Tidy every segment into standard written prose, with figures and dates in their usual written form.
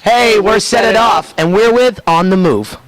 Hey, we're Set It Off, and we're with On the Move.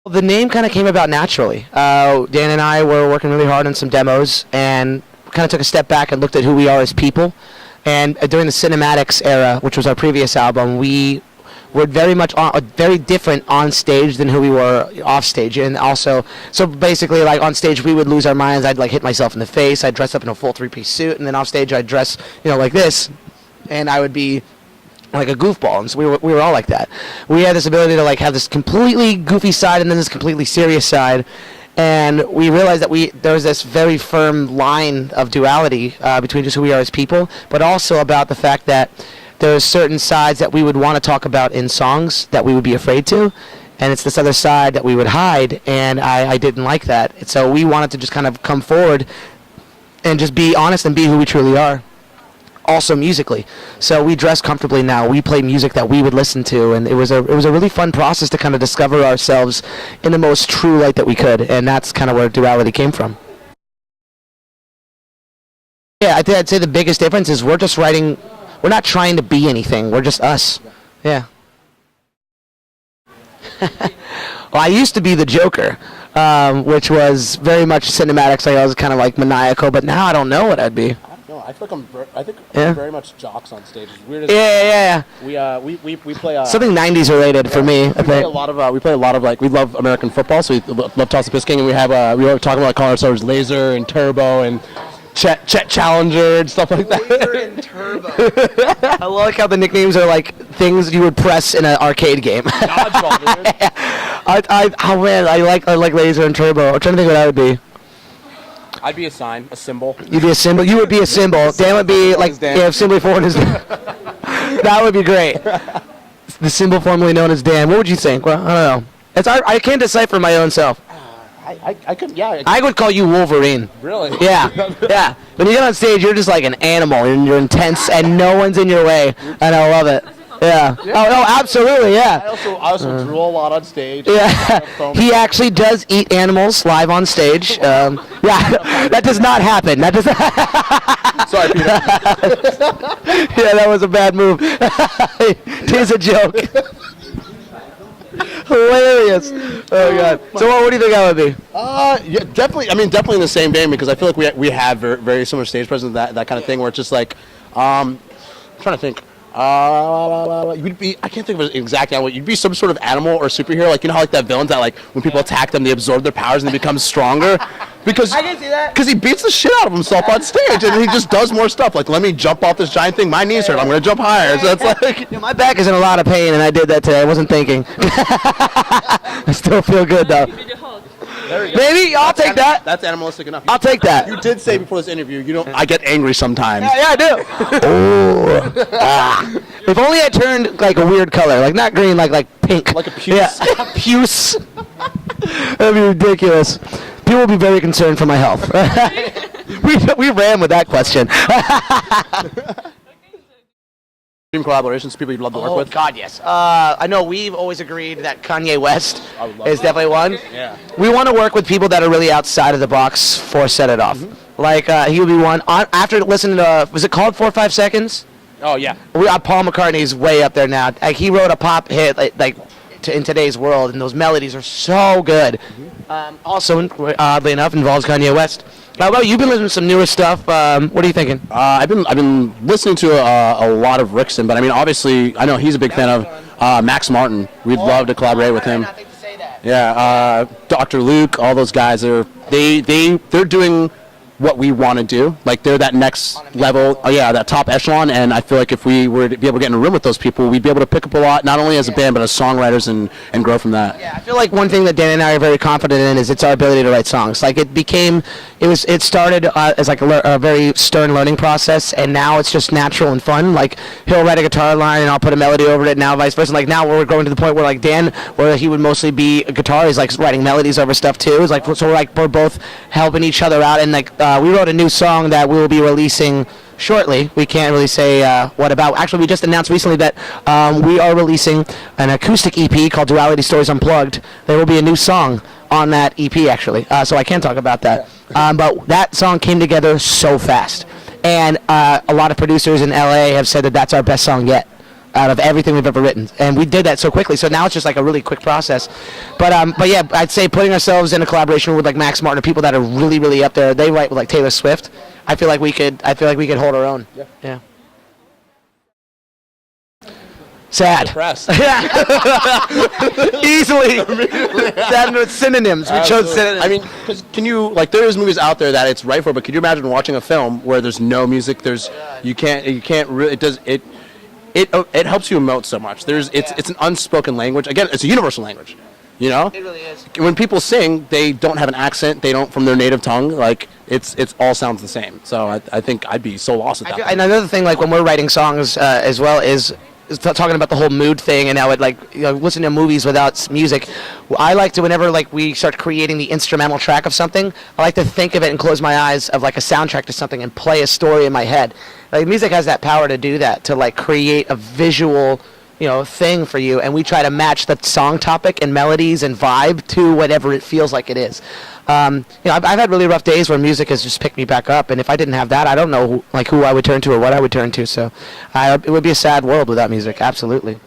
The name kind of came about naturally. Dan and I were working really hard on some demos and kind of took a step back and looked at who we are as people. And during the Cinematics era, which was our previous album, we were very much very different on stage than who we were off stage. And also, so basically, like on stage, we would lose our minds. I'd like hit myself in the face. I'd dress up in a full three-piece suit, and then off stage, I'd dress, like this, and I would be like a goofball. And so we were all like that. We had this ability to like have this completely goofy side and then this completely serious side. And we realized that there was this very firm line of duality between just who we are as people, but also about the fact that there are certain sides that we would want to talk about in songs that we would be afraid to, and it's this other side that we would hide, and I didn't like that. And so we wanted to just kind of come forward and just be honest and be who we truly are. Also musically, so we dress comfortably now. We play music that we would listen to, and it was a really fun process to kind of discover ourselves in the most true light that we could, and that's kind of where Duality came from. Yeah, I'd say the biggest difference is we're just writing. We're not trying to be anything. We're just us. Yeah. Well, I used to be the Joker, which was very much cinematics. I was kind of like maniacal, but now I don't know what I'd be. I feel like I'm very much jocks on stage. As weird as yeah. We play something 90s related for me. We play a lot of like we love American football, so we love Toss the Piss King, and we were talking about calling ourselves Laser and Turbo and Chet Challenger and stuff like that. Laser and Turbo. I like how the nicknames are like things you would press in an arcade game. Dodgeball, dude. I like Laser and Turbo. I'm trying to think what I would be. I'd be a sign, a symbol. You'd be a symbol. You would be a symbol. Dan would be like symbol form is. That would be great. The symbol formerly known as Dan. What would you think? Well, I don't know. I can't decipher my own self. I could, yeah. I would call you Wolverine. Really? Yeah, yeah. When you get on stage, you're just like an animal, and you're intense, and no one's in your way, and I love it. Yeah. Oh, absolutely, yeah. I also drool a lot on stage. Yeah. He actually does eat animals live on stage. Yeah, that does not happen. That does. Sorry, Peter. Yeah, that was a bad move. It is a joke. Hilarious. Oh God. So what do you think I would be? Yeah, definitely. I mean, definitely in the same vein, because I feel like we have very similar stage presence, that kind of thing, where it's just like, I'm trying to think. You'd be, I can't think of an exact animal. You'd be some sort of animal or superhero, like, you know how like that villains that like when people attack them, they absorb their powers and they become stronger. Because I can see that. Because he beats the shit out of himself on stage, and he just does more stuff. Like, let me jump off this giant thing. My knees hurt. I'm gonna jump higher. So it's like, my back is in a lot of pain, and I did that today. I wasn't thinking. I still feel good though. Maybe I'll take that. That's animalistic enough. I'll take that. You did say before this interview, I get angry sometimes. Yeah, I do. Oh. If only I turned like a weird color, like not green, like pink. Like a puce. Yeah, puce. That'd be ridiculous. People will be very concerned for my health. we ran with that question. Dream collaborations, people you'd love to work with? Oh, God, yes. I know we've always agreed that Kanye West is definitely one. Yeah. We want to work with people that are really outside of the box for Set It Off. Mm-hmm. Like, he would be one. After listening to, was it called 4 or 5 Seconds? Oh, yeah. Paul McCartney's way up there now. Like, he wrote a pop hit, in today's world, and those melodies are so good. Mm-hmm. Also, oddly enough, involves Kanye West. How about you've been listening to some newer stuff? What are you thinking? I've been listening to a lot of Rickson, but I mean, obviously, I know he's a big fan of Max Martin. We'd love to collaborate with him. Yeah, Dr. Luke, all those guys they're doing what we want to do. Like, they're that next level, that top echelon, and I feel like if we were to be able to get in a room with those people, we'd be able to pick up a lot, not only as a band, but as songwriters, and grow from that. Yeah, I feel like one thing that Dan and I are very confident in is it's our ability to write songs. Like, it started as like a very stern learning process, and now it's just natural and fun. Like, he'll write a guitar line, and I'll put a melody over it, now vice versa. Like, now we're going to the point where, like, Dan, where he would mostly be a guitar, he's, like, writing melodies over stuff, too. It's like, so we're both helping each other out, and, like, we wrote a new song that we will be releasing shortly. We can't really say what about. Actually, we just announced recently that we are releasing an acoustic EP called Duality Stories Unplugged. There will be a new song on that EP, actually, so I can talk about that. But that song came together so fast. And a lot of producers in LA have said that that's our best song yet out of everything we've ever written. And we did that so quickly, so now it's just like a really quick process. But yeah, I'd say putting ourselves in a collaboration with like Max Martin or people that are really, really up there. They write with like Taylor Swift. I feel like we could hold our own. Yeah. Sad. Depressed. Easily. Sad with synonyms. We chose synonyms. I mean, because can you, like, there is movies out there that it's right for, but could you imagine watching a film where there's no music? You can't really, it helps you emote so much. It's an unspoken language. Again, it's a universal language. You know? It really is. When people sing, they don't have an accent. They don't from their native tongue. Like it's all sounds the same. So I think I'd be so lost at that. And another thing, like when we're writing songs as well, is talking about the whole mood thing and how it listen to movies without music. I like to, whenever like we start creating the instrumental track of something, I like to think of it and close my eyes of like a soundtrack to something and play a story in my head. Like music has that power to do that, to like create a visual thing for you, and we try to match the song topic and melodies and vibe to whatever it feels like it is. I've had really rough days where music has just picked me back up, and if I didn't have that, I don't know who I would turn to or what I would turn to. So it would be a sad world without music. Absolutely.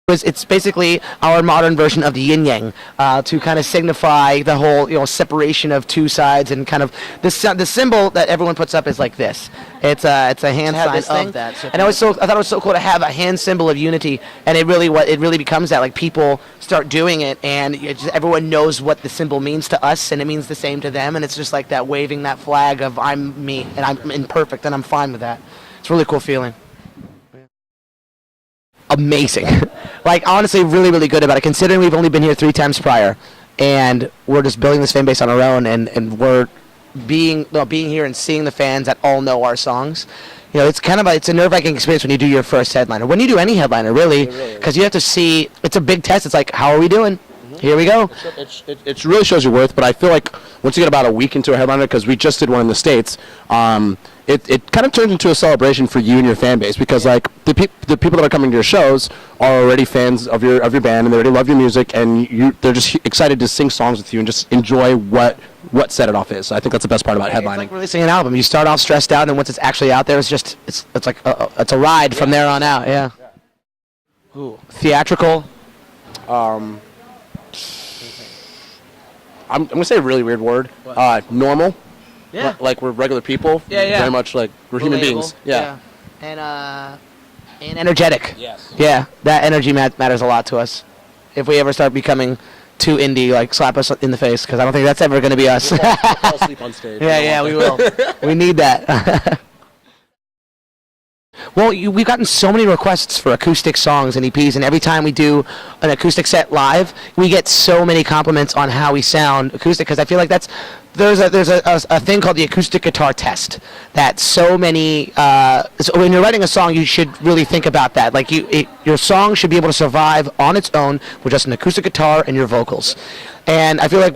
It's basically our modern version of the yin yang, to kind of signify the whole separation of two sides, and kind of the symbol that everyone puts up is like this. It's a hand sign thing. of that, and I thought it was so cool to have a hand symbol of unity, and it really becomes that, like, people start doing it, and everyone knows what the symbol means to us, and it means the same to them, and it's just like that, waving that flag of I'm me and I'm imperfect and I'm fine with that. It's a really cool feeling. Amazing. Like, honestly, really, really good about it, considering we've only been here 3 times prior, and we're just building this fan base on our own, and we're being here and seeing the fans that all know our songs. It's kind of it's a nerve-wracking experience when you do your first headliner, when you do any headliner, really, because you have to see, it's a big test. It's like, how are we doing? Here we go. It really shows your worth, but I feel like once you get about a week into a headliner, because we just did one in the States, it kind of turns into a celebration for you and your fan base, because like the people that are coming to your shows are already fans of your band, and they already love your music, and they're just excited to sing songs with you and just enjoy what Set It Off is. So I think that's the best part about headlining. It's like releasing an album. You start off stressed out, and then once it's actually out there, it's like it's a ride from there on out. Yeah. Ooh. Theatrical. I'm going to say a really weird word. Normal. Yeah. Like we're regular people. Yeah. Very much like we're human beings. Yeah. And energetic. Yes. Yeah, that energy matters a lot to us. If we ever start becoming too indie, like, slap us in the face, because I don't think that's ever going to be us. We'll fall asleep on stage. Yeah, we will. We need that. Well, we've gotten so many requests for acoustic songs and EPs, and every time we do an acoustic set live, we get so many compliments on how we sound acoustic, because I feel like there's a thing called the acoustic guitar test that so many, so when you're writing a song, you should really think about that. Like, your song should be able to survive on its own with just an acoustic guitar and your vocals. And I feel like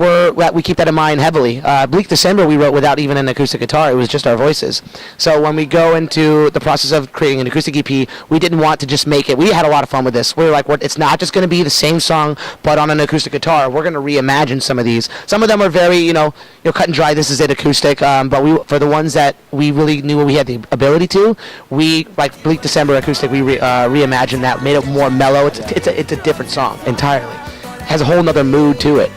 we keep that in mind heavily. Bleak December we wrote without even an acoustic guitar. It was just our voices. So when we go into the process of creating an acoustic EP, we didn't want to just make it. We had a lot of fun with this. We were like, it's not just going to be the same song, but on an acoustic guitar. We're going to reimagine some of these. Some of them are very, cut and dry. This is it, acoustic. But for the ones that we really knew we had the ability to, we, like Bleak December acoustic, we reimagined that, made it more mellow. It's a different song entirely. It has a whole nother mood to it.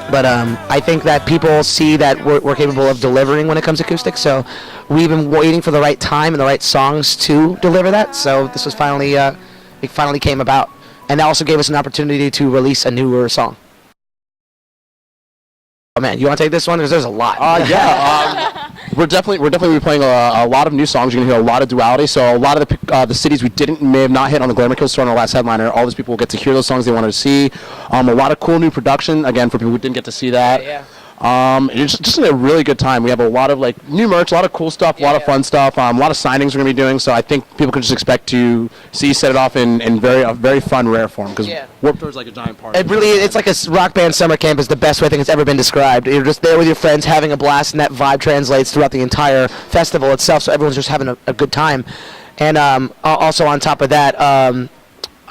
But I think that people see that we're capable of delivering when it comes to acoustic, so we've been waiting for the right time and the right songs to deliver that. So this was finally, it finally came about, and that also gave us an opportunity to release a newer song. Oh man, you want to take this one? There's a lot. We're definitely playing a lot of new songs. You're gonna hear a lot of Duality. So a lot of the cities we may have not hit on the Glamour Kills tour on our last headliner. All those people will get to hear those songs they wanted to see. A lot of cool new production again for people who didn't get to see that. It's just a really good time. We have a lot of like new merch, a lot of cool stuff, a lot of fun stuff, a lot of signings we're going to be doing. So I think people can just expect to see Set It Off in a very fun, rare form, because Warped Tour is like a giant party. It's like a rock band summer camp is the best way I think it's ever been described. You're just there with your friends having a blast, and that vibe translates throughout the entire festival itself. So everyone's just having a good time. And also on top of that,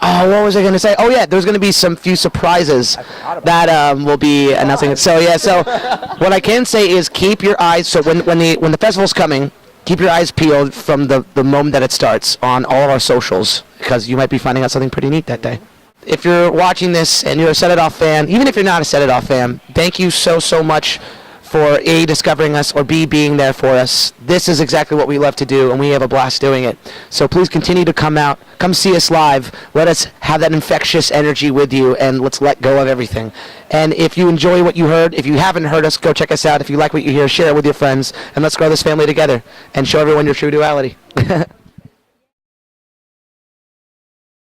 what was I going to say? Oh yeah, there's going to be some few surprises that will be announcing it. So what I can say is keep your eyes. So when the festival's coming, keep your eyes peeled from the moment that it starts on all of our socials, because you might be finding out something pretty neat that day. If you're watching this and you're a Set It Off fan, even if you're not a Set It Off fan, thank you so much for A, discovering us, or B, being there for us. This is exactly what we love to do, and we have a blast doing it. So please continue to come out, come see us live. Let us have that infectious energy with you, and let's let go of everything. And if you enjoy what you heard, if you haven't heard us, go check us out. If you like what you hear, share it with your friends, and let's grow this family together and show everyone your true duality.